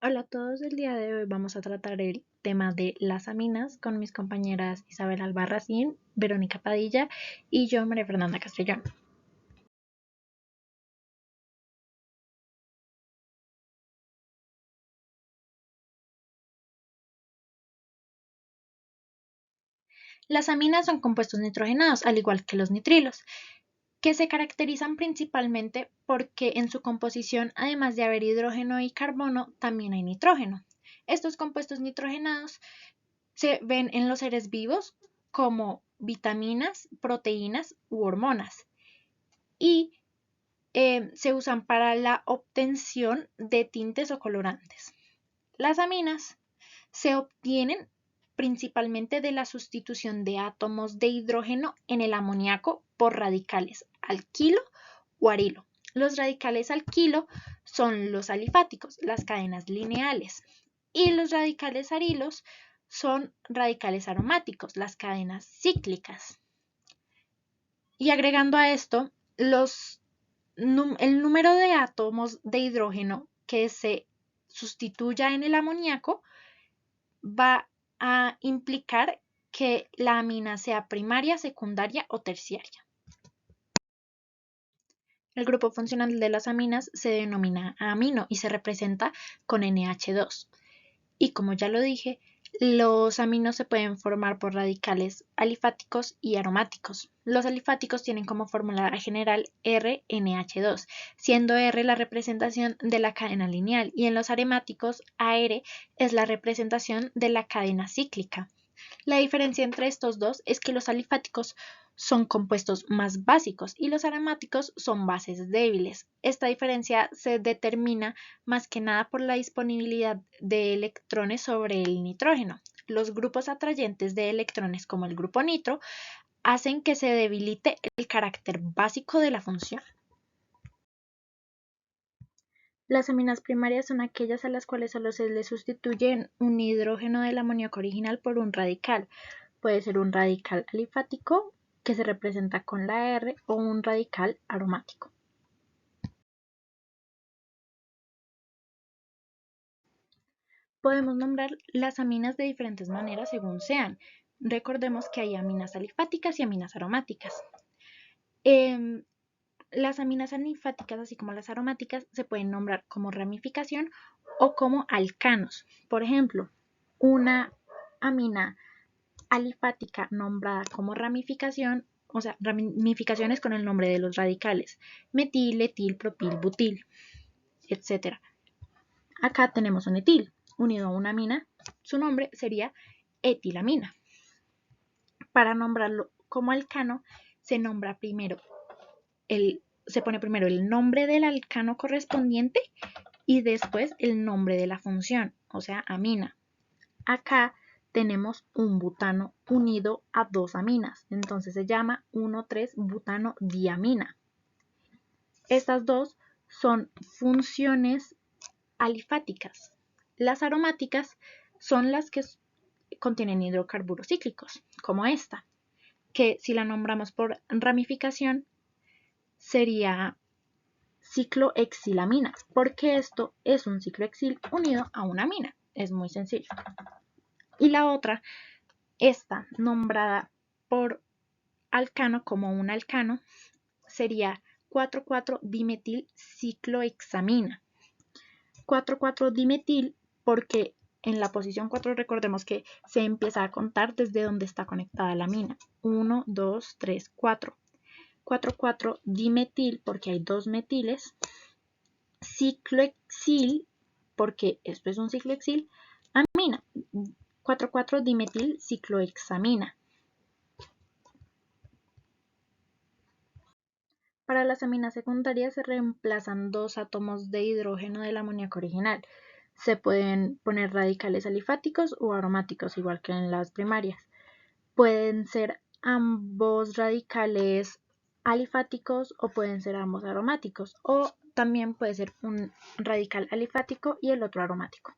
Hola a todos, el día de hoy vamos a tratar el tema de las aminas con mis compañeras Isabel Albarracín, Verónica Padilla y yo, María Fernanda Castellón. Las aminas son compuestos nitrogenados, al igual que los nitrilos, que se caracterizan principalmente porque en su composición, además de haber hidrógeno y carbono, también hay nitrógeno. Estos compuestos nitrogenados se ven en los seres vivos como vitaminas, proteínas u hormonas y se usan para la obtención de tintes o colorantes. Las aminas se obtienen principalmente de la sustitución de átomos de hidrógeno en el amoníaco por radicales alquilo o arilo. Los radicales alquilo son los alifáticos, las cadenas lineales, y los radicales arilos son radicales aromáticos, las cadenas cíclicas. Y agregando a esto, el número de átomos de hidrógeno que se sustituya en el amoníaco va a implicar que la amina sea primaria, secundaria o terciaria. El grupo funcional de las aminas se denomina amino y se representa con NH2. Y como ya lo dije, los aminos se pueden formar por radicales alifáticos y aromáticos. Los alifáticos tienen como fórmula general RNH2, siendo R la representación de la cadena lineal, y en los aromáticos AR es la representación de la cadena cíclica. La diferencia entre estos dos es que los alifáticos son compuestos más básicos y los aromáticos son bases débiles. Esta diferencia se determina más que nada por la disponibilidad de electrones sobre el nitrógeno. Los grupos atrayentes de electrones, como el grupo nitro, hacen que se debilite el carácter básico de la función. Las aminas primarias son aquellas a las cuales solo se le sustituye un hidrógeno del amoníaco original por un radical. Puede ser un radical alifático, que se representa con la R, o un radical aromático. Podemos nombrar las aminas de diferentes maneras según sean. Recordemos que hay aminas alifáticas y aminas aromáticas. Eh, las aminas alifáticas, así como las aromáticas, se pueden nombrar como ramificación o como alcanos. Por ejemplo, una amina alifática nombrada como ramificación, o sea, ramificaciones con el nombre de los radicales: metil, etil, propil, butil, etc. Acá tenemos un etil unido a una amina, su nombre sería etilamina. Para nombrarlo como alcano, se nombra primero se pone primero el nombre del alcano correspondiente y después el nombre de la función, o sea, amina. Acá tenemos un butano unido a dos aminas, entonces se llama 1,3-butano-diamina. Estas dos son funciones alifáticas. Las aromáticas son las que contienen hidrocarburos cíclicos, como esta, que si la nombramos por ramificación sería ciclohexilaminas, porque esto es un ciclohexil unido a una amina. Es muy sencillo. Y la otra, esta nombrada por alcano como un alcano, sería 4,4-dimetil ciclohexamina. 4,4-dimetil porque en la posición 4 recordemos que se empieza a contar desde donde está conectada la amina. 1, 2, 3, 4. 4,4-dimetil porque hay dos metiles. Ciclohexil porque esto es un ciclohexil. Amina. 4,4-dimetil ciclohexamina. Para las aminas secundarias se reemplazan dos átomos de hidrógeno del amoníaco original. Se pueden poner radicales alifáticos o aromáticos, igual que en las primarias. Pueden ser ambos radicales alifáticos o pueden ser ambos aromáticos, o también puede ser un radical alifático y el otro aromático.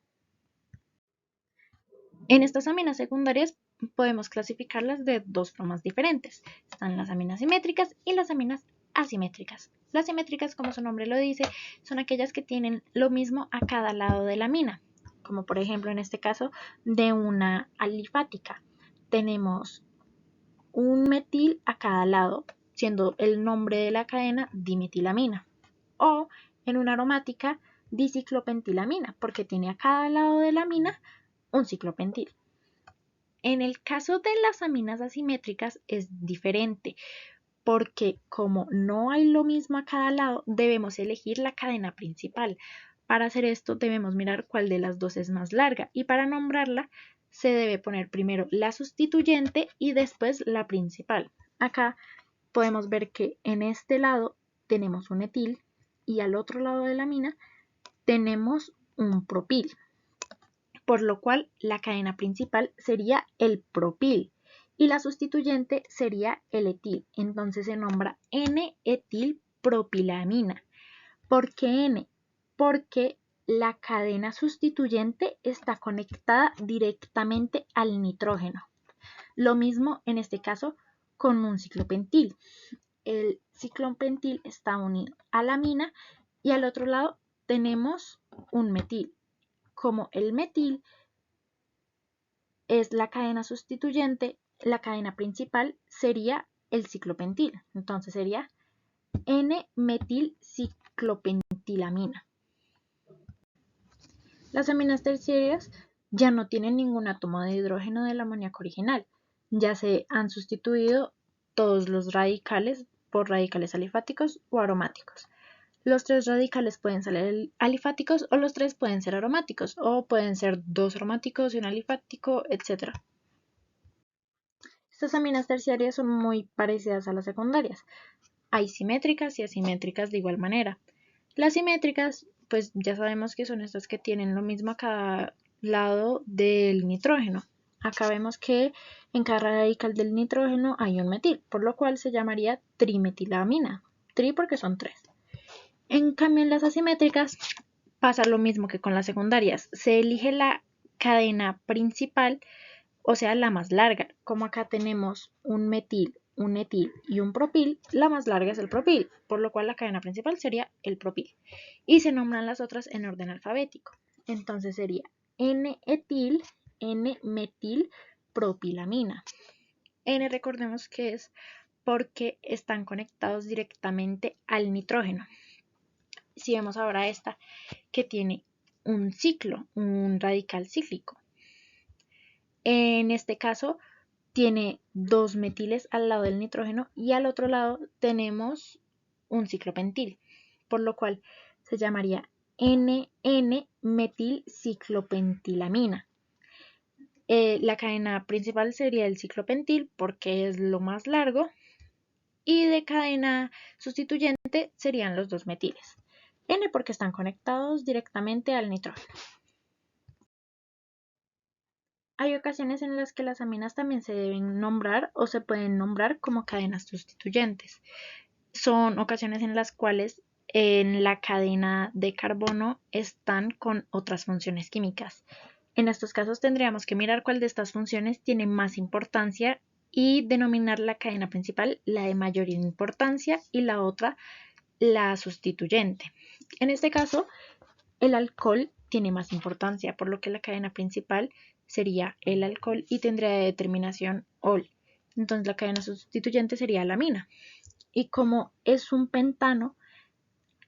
En estas aminas secundarias podemos clasificarlas de dos formas diferentes. Están las aminas simétricas y las aminas asimétricas. Las simétricas, como su nombre lo dice, son aquellas que tienen lo mismo a cada lado de la amina. como por ejemplo en este caso de una alifática. Tenemos un metil a cada lado, siendo el nombre de la cadena dimetilamina. O en una aromática, diciclopentilamina, porque tiene a cada lado de la amina un ciclopentil. En el caso de las aminas asimétricas es diferente, porque como no hay lo mismo a cada lado, debemos elegir la cadena principal. Para hacer esto debemos mirar cuál de las dos es más larga y para nombrarla se debe poner primero la sustituyente y después la principal. Acá podemos ver que en este lado tenemos un etil y al otro lado de la amina tenemos un propil, por lo cual la cadena principal sería el propil y la sustituyente sería el etil. Entonces se nombra N-etilpropilamina. ¿Por qué N? Porque la cadena sustituyente está conectada directamente al nitrógeno. Lo mismo en este caso con un ciclopentil. El ciclopentil está unido a la amina y al otro lado tenemos un metil. Como el metil es la cadena sustituyente, la cadena principal sería el ciclopentil. Entonces sería N-metilciclopentilamina. Las aminas terciarias ya no tienen ningún átomo de hidrógeno del amoníaco original. Ya se han sustituido todos los radicales por radicales alifáticos o aromáticos. Los tres radicales pueden ser alifáticos o los tres pueden ser aromáticos o pueden ser dos aromáticos y un alifático, etc. Estas aminas terciarias son muy parecidas a las secundarias. Hay simétricas y asimétricas de igual manera. Las simétricas, pues ya sabemos que son estas que tienen lo mismo a cada lado del nitrógeno. Acá vemos que en cada radical del nitrógeno hay un metil, por lo cual se llamaría trimetilamina. Tri porque son tres. En cambio, en las asimétricas pasa lo mismo que con las secundarias. Se elige la cadena principal, o sea, la más larga. Como acá tenemos un metil, un etil y un propil, la más larga es el propil, por lo cual la cadena principal sería el propil. Y se nombran las otras en orden alfabético. Entonces sería N-etil, N-metil, propilamina. N recordemos que es porque están conectados directamente al nitrógeno. Si vemos ahora esta que tiene un ciclo, un radical cíclico. En este caso tiene dos metiles al lado del nitrógeno y al otro lado tenemos un ciclopentil, por lo cual se llamaría NN-metilciclopentilamina. La cadena principal sería el ciclopentil porque es lo más largo y de cadena sustituyente serían los dos metiles. N porque están conectados directamente al nitrógeno. Hay ocasiones en las que las aminas también se deben nombrar o se pueden nombrar como cadenas sustituyentes. Son ocasiones en las cuales en la cadena de carbono están con otras funciones químicas. En estos casos tendríamos que mirar cuál de estas funciones tiene más importancia y denominar la cadena principal la de mayor importancia y la otra la sustituyente. En este caso, el alcohol tiene más importancia, por lo que la cadena principal sería el alcohol y tendría de determinación ol. Entonces la cadena sustituyente sería la amina. Y como es un pentano,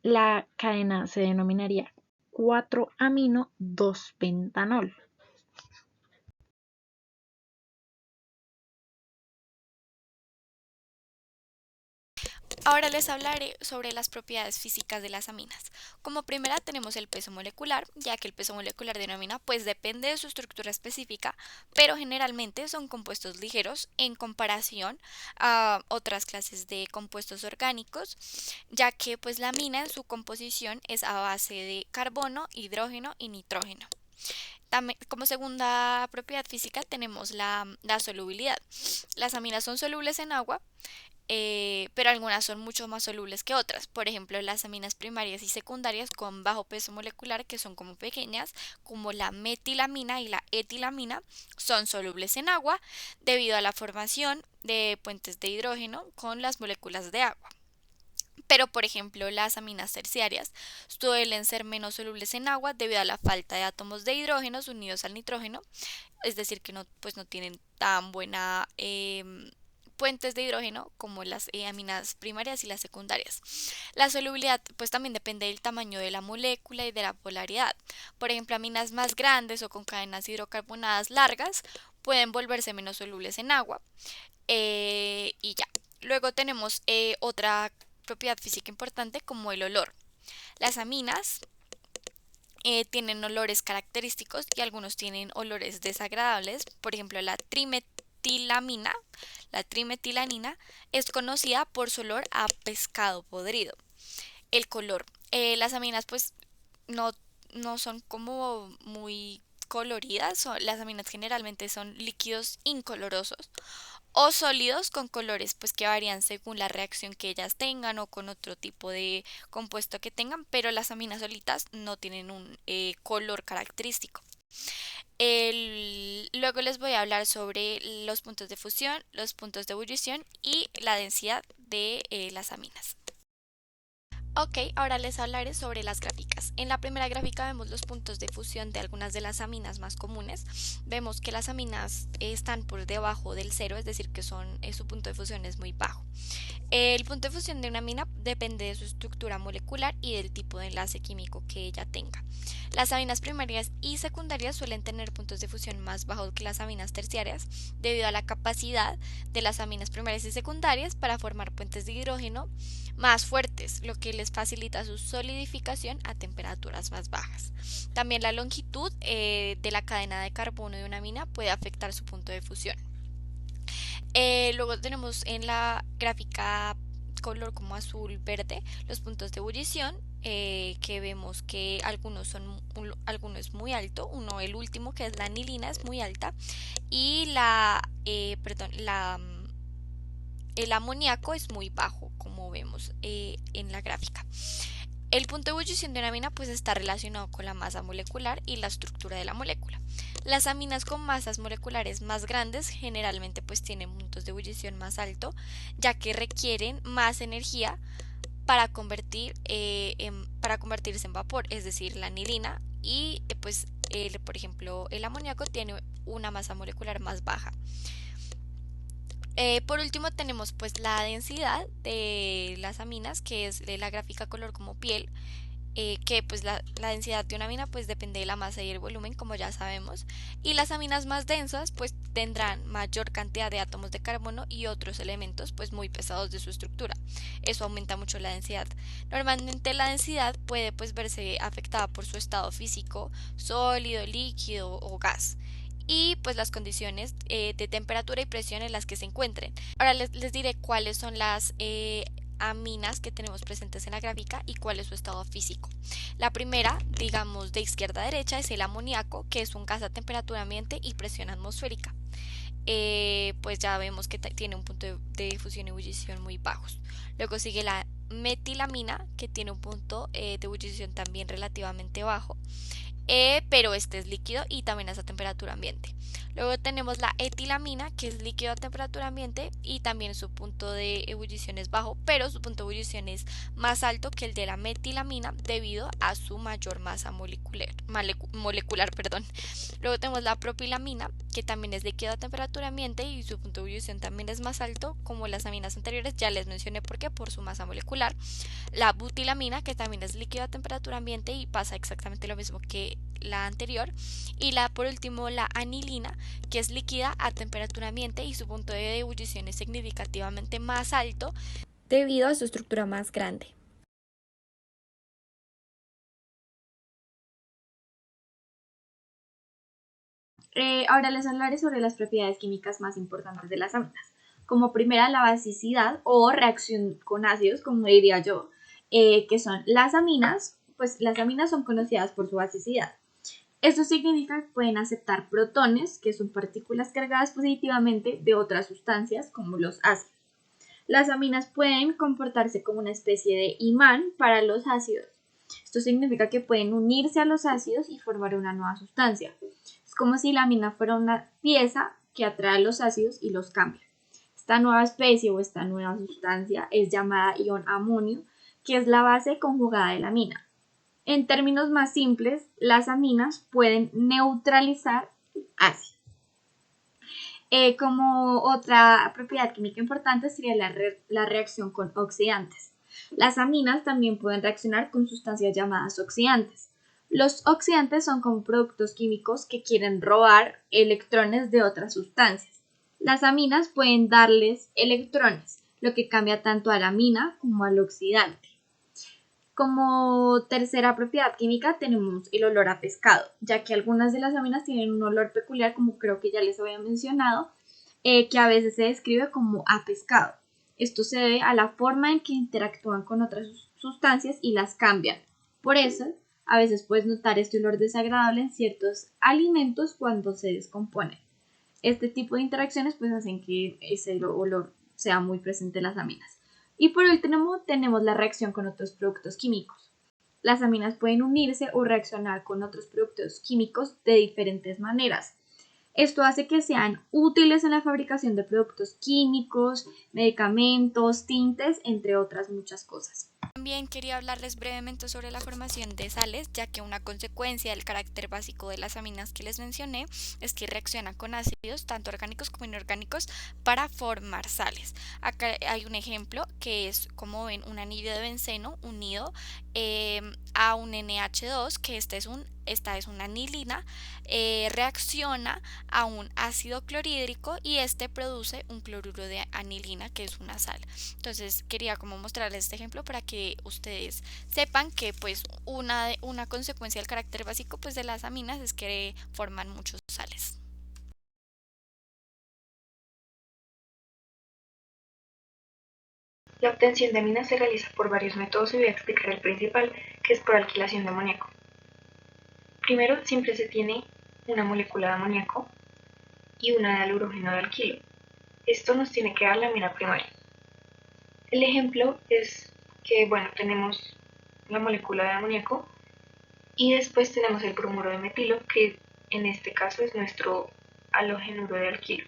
la cadena se denominaría 4-amino-2-pentanol. Ahora les hablaré sobre las propiedades físicas de las aminas. Como primera tenemos el peso molecular, ya que el peso molecular de una amina pues depende de su estructura específica, pero generalmente son compuestos ligeros en comparación a otras clases de compuestos orgánicos, ya que pues la amina en su composición es a base de carbono, hidrógeno y nitrógeno. También, como segunda propiedad física tenemos la solubilidad. Las aminas son solubles en agua, pero algunas son mucho más solubles que otras. Por ejemplo, las aminas primarias y secundarias con bajo peso molecular, que son como pequeñas, como la metilamina y la etilamina, son solubles en agua debido a la formación de puentes de hidrógeno con las moléculas de agua. Pero, por ejemplo, las aminas terciarias suelen ser menos solubles en agua debido a la falta de átomos de hidrógenos unidos al nitrógeno, es decir, que no, pues no tienen tan buena puentes de hidrógeno como las aminas primarias y las secundarias. La solubilidad pues también depende del tamaño de la molécula y de la polaridad. Por ejemplo, aminas más grandes o con cadenas hidrocarbonadas largas pueden volverse menos solubles en agua. Y ya. Luego tenemos otra propiedad física importante como el olor. Las aminas tienen olores característicos y algunos tienen olores desagradables. Por ejemplo, la trimetilamina, es conocida por su olor a pescado podrido. El color. Las aminas pues no, no son como muy coloridas. Las aminas generalmente son líquidos incolorosos o sólidos con colores pues que varían según la reacción que ellas tengan o con otro tipo de compuesto que tengan, pero las aminas solitas no tienen un color característico. Luego les voy a hablar sobre los puntos de fusión, los puntos de ebullición y la densidad de las aminas. Ok, ahora les hablaré sobre las gráficas. En la primera gráfica vemos los puntos de fusión de algunas de las aminas más comunes. Vemos que las aminas están por debajo del cero, es decir, que su punto de fusión es muy bajo. El punto de fusión de una amina depende de su estructura molecular y del tipo de enlace químico que ella tenga. Las aminas primarias y secundarias suelen tener puntos de fusión más bajos que las aminas terciarias debido a la capacidad de las aminas primarias y secundarias para formar puentes de hidrógeno más fuertes, lo que les facilita su solidificación a temperaturas más bajas. También la longitud de la cadena de carbono de una amina puede afectar su punto de fusión. Luego tenemos en la gráfica color como azul verde los puntos de ebullición, que vemos que alguno es muy alto, el último que es la anilina es muy alta y el amoníaco es muy bajo, como vemos en la gráfica. El punto de ebullición de una amina pues está relacionado con la masa molecular y la estructura de la molécula. Las aminas con masas moleculares más grandes generalmente pues tienen puntos de ebullición más alto, ya que requieren más energía para convertirse en vapor, es decir, la anilina y por ejemplo el amoníaco tiene una masa molecular más baja. Por último tenemos pues la densidad de las aminas, que es de la gráfica color como piel, que pues la densidad de una amina pues depende de la masa y el volumen, como ya sabemos, y las aminas más densas pues tendrán mayor cantidad de átomos de carbono y otros elementos pues muy pesados de su estructura. Eso aumenta mucho la densidad. Normalmente la densidad puede pues verse afectada por su estado físico, sólido, líquido o gas, y pues las condiciones de temperatura y presión en las que se encuentren. Ahora les diré cuáles son las aminas que tenemos presentes en la gráfica y cuál es su estado físico. La primera, digamos de izquierda a derecha, es el amoníaco, que es un gas a temperatura ambiente y presión atmosférica. Pues ya vemos que tiene un punto de fusión y ebullición muy bajos. Luego sigue la metilamina, que tiene un punto de ebullición también relativamente bajo, pero este es líquido y también es a temperatura ambiente. Luego tenemos la etilamina, que es líquido a temperatura ambiente y también su punto de ebullición es bajo, pero su punto de ebullición es más alto que el de la metilamina debido a su mayor masa molecular, perdón. Luego tenemos la propilamina, que también es líquido a temperatura ambiente y su punto de ebullición también es más alto, como las aminas anteriores, ya les mencioné por qué, por su masa molecular. La butilamina, que también es líquido a temperatura ambiente y pasa exactamente lo mismo que la anterior. Y por último, la anilina, que es líquida a temperatura ambiente y su punto de ebullición es significativamente más alto debido a su estructura más grande. Ahora les hablaré sobre las propiedades químicas más importantes de las aminas. Como primera, la basicidad o reacción con ácidos, como diría yo, que son las aminas, pues las aminas son conocidas por su basicidad. Esto significa que pueden aceptar protones, que son partículas cargadas positivamente de otras sustancias, como los ácidos. Las aminas pueden comportarse como una especie de imán para los ácidos. Esto significa que pueden unirse a los ácidos y formar una nueva sustancia. Es como si la amina fuera una pieza que atrae a los ácidos y los cambia. Esta nueva especie o esta nueva sustancia es llamada ion amonio que es la base conjugada de la amina. En términos más simples, las aminas pueden neutralizar ácido. Como otra propiedad química importante sería la reacción con oxidantes. Las aminas también pueden reaccionar con sustancias llamadas oxidantes. Los oxidantes son como productos químicos que quieren robar electrones de otras sustancias. Las aminas pueden darles electrones, lo que cambia tanto a la amina como al oxidante. Como tercera propiedad química tenemos el olor a pescado, ya que algunas de las aminas tienen un olor peculiar, como creo que ya les había mencionado, que a veces se describe como a pescado. Esto se debe a la forma en que interactúan con otras sustancias y las cambian. Por eso, a veces puedes notar este olor desagradable en ciertos alimentos cuando se descomponen. Este tipo de interacciones pues hacen que ese olor sea muy presente en las aminas. Y por último tenemos la reacción con otros productos químicos. Las aminas pueden unirse o reaccionar con otros productos químicos de diferentes maneras. Esto hace que sean útiles en la fabricación de productos químicos, medicamentos, tintes, entre otras muchas cosas. También quería hablarles brevemente sobre la formación de sales, ya que una consecuencia del carácter básico de las aminas que les mencioné es que reaccionan con ácidos, tanto orgánicos como inorgánicos, para formar sales. Acá hay un ejemplo que es, como ven, un anillo de benceno unido a un NH2, que esta es una anilina, reacciona a un ácido clorhídrico y este produce un cloruro de anilina, que es una sal. Entonces quería como mostrarles este ejemplo para que ustedes sepan que pues una consecuencia del carácter básico pues de las aminas es que forman muchos sales. La obtención de aminas se realiza por varios métodos y voy a explicar el principal, que es por alquilación de amoníaco. Primero, siempre se tiene una molécula de amoníaco y una de alurógeno de alquilo. Esto nos tiene que dar la amina primaria. El ejemplo es que, bueno, tenemos la molécula de amoníaco y después tenemos el bromuro de metilo, que en este caso es nuestro halogénuro de alquilo.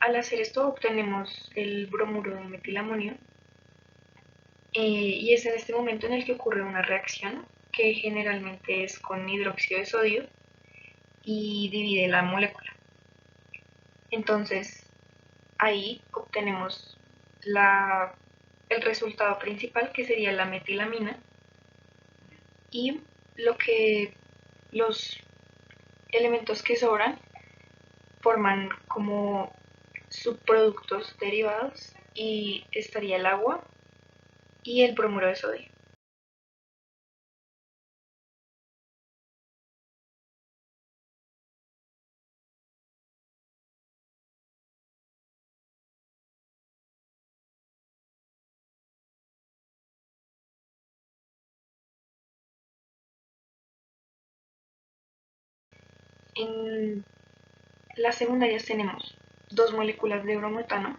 Al hacer esto obtenemos el bromuro de metilamonio y es en este momento en el que ocurre una reacción que generalmente es con hidróxido de sodio y divide la molécula. Entonces ahí obtenemos el resultado principal, que sería la metilamina, y los elementos que sobran forman como subproductos derivados y estaría el agua y el bromuro de sodio. En las secundarias tenemos dos moléculas de bromoetano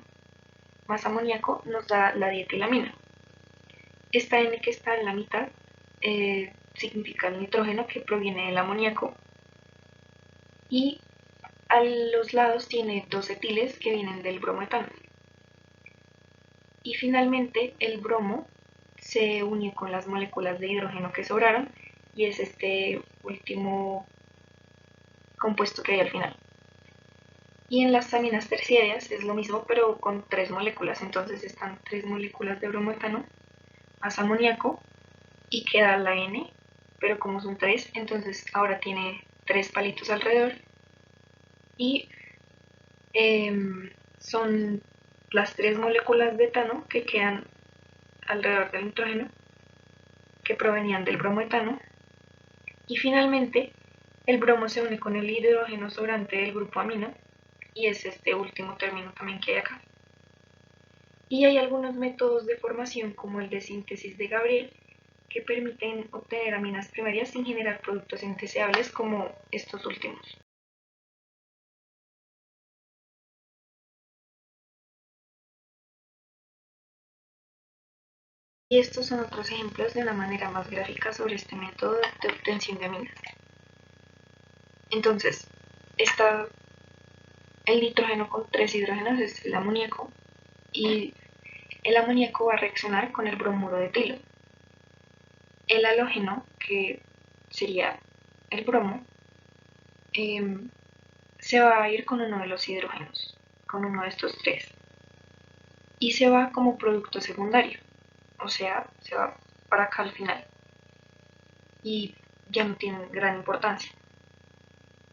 más amoníaco, nos da la dietilamina. Esta N que está en la mitad significa el nitrógeno que proviene del amoníaco y a los lados tiene dos etiles que vienen del bromoetano. Y finalmente el bromo se une con las moléculas de hidrógeno que sobraron y es este último compuesto que hay al final. Y en las aminas terciarias es lo mismo, pero con tres moléculas. Entonces están tres moléculas de bromoetano más amoníaco y queda la N, pero como son tres, entonces ahora tiene tres palitos alrededor y son las tres moléculas de etano que quedan alrededor del nitrógeno que provenían del bromoetano y finalmente el bromo se une con el hidrógeno sobrante del grupo amino y es este último término también que hay acá. Y hay algunos métodos de formación como el de síntesis de Gabriel que permiten obtener aminas primarias sin generar productos indeseables como estos últimos. Y estos son otros ejemplos de una manera más gráfica sobre este método de obtención de aminas. Entonces, está el nitrógeno con tres hidrógenos, es el amoníaco, y El amoníaco va a reaccionar con el bromuro de etilo. El halógeno, que sería el bromo, se va a ir con uno de los hidrógenos, con uno de estos tres, y se va como producto secundario, o sea, se va para acá al final, y ya no tiene gran importancia.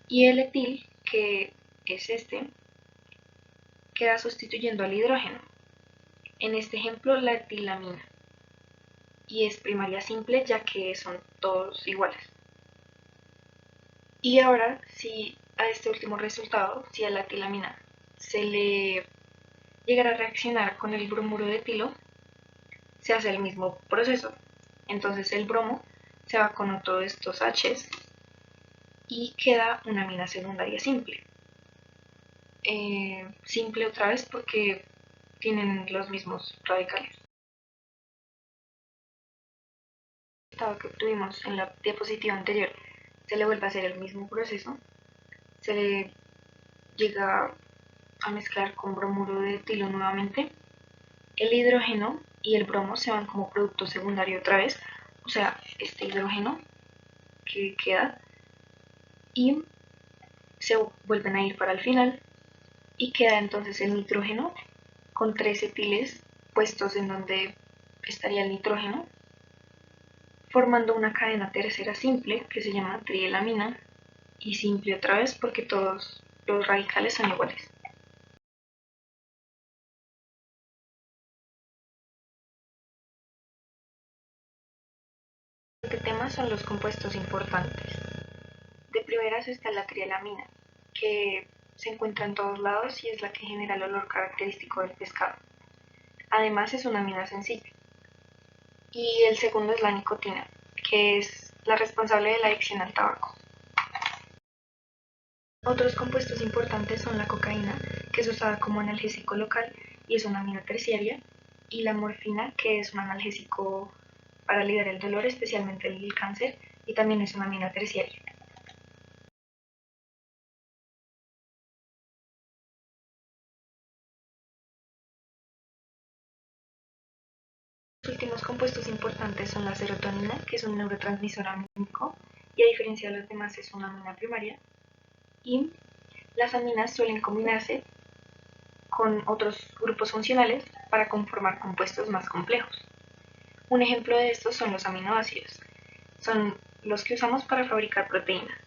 Y el etil, que es este, queda sustituyendo al hidrógeno, en este ejemplo la etilamina, y es primaria simple ya que son todos iguales. Y ahora, si a este último resultado, si a la etilamina se le llegara a reaccionar con el bromuro de etilo, se hace el mismo proceso. Entonces el bromo se va con otro de estos H's y queda una amina secundaria simple. Simple otra vez porque tienen los mismos radicales. El resultado que obtuvimos en la diapositiva anterior se le vuelve a hacer el mismo proceso, se le llega a mezclar con bromuro de etilo nuevamente, el hidrógeno y el bromo se van como producto secundario otra vez, o sea, este hidrógeno que queda, y se vuelven a ir para el final y queda entonces el nitrógeno con tres etiles puestos en donde estaría el nitrógeno, formando una cadena tercera simple que se llama trielamina, y simple otra vez porque todos los radicales son iguales. Este tema son los compuestos importantes. De primeras está la trielamina, que se encuentra en todos lados y es la que genera el olor característico del pescado. Además es una amina sencilla. Y el segundo es la nicotina, que es la responsable de la adicción al tabaco. Otros compuestos importantes son la cocaína, que es usada como analgésico local y es una amina terciaria, y la morfina, que es un analgésico para aliviar el dolor, especialmente el cáncer, y también es una amina terciaria. Los últimos compuestos importantes son la serotonina, que es un neurotransmisor amínico, y a diferencia de los demás es una amina primaria, y las aminas suelen combinarse con otros grupos funcionales para conformar compuestos más complejos. Un ejemplo de estos son los aminoácidos. Son los que usamos para fabricar proteínas.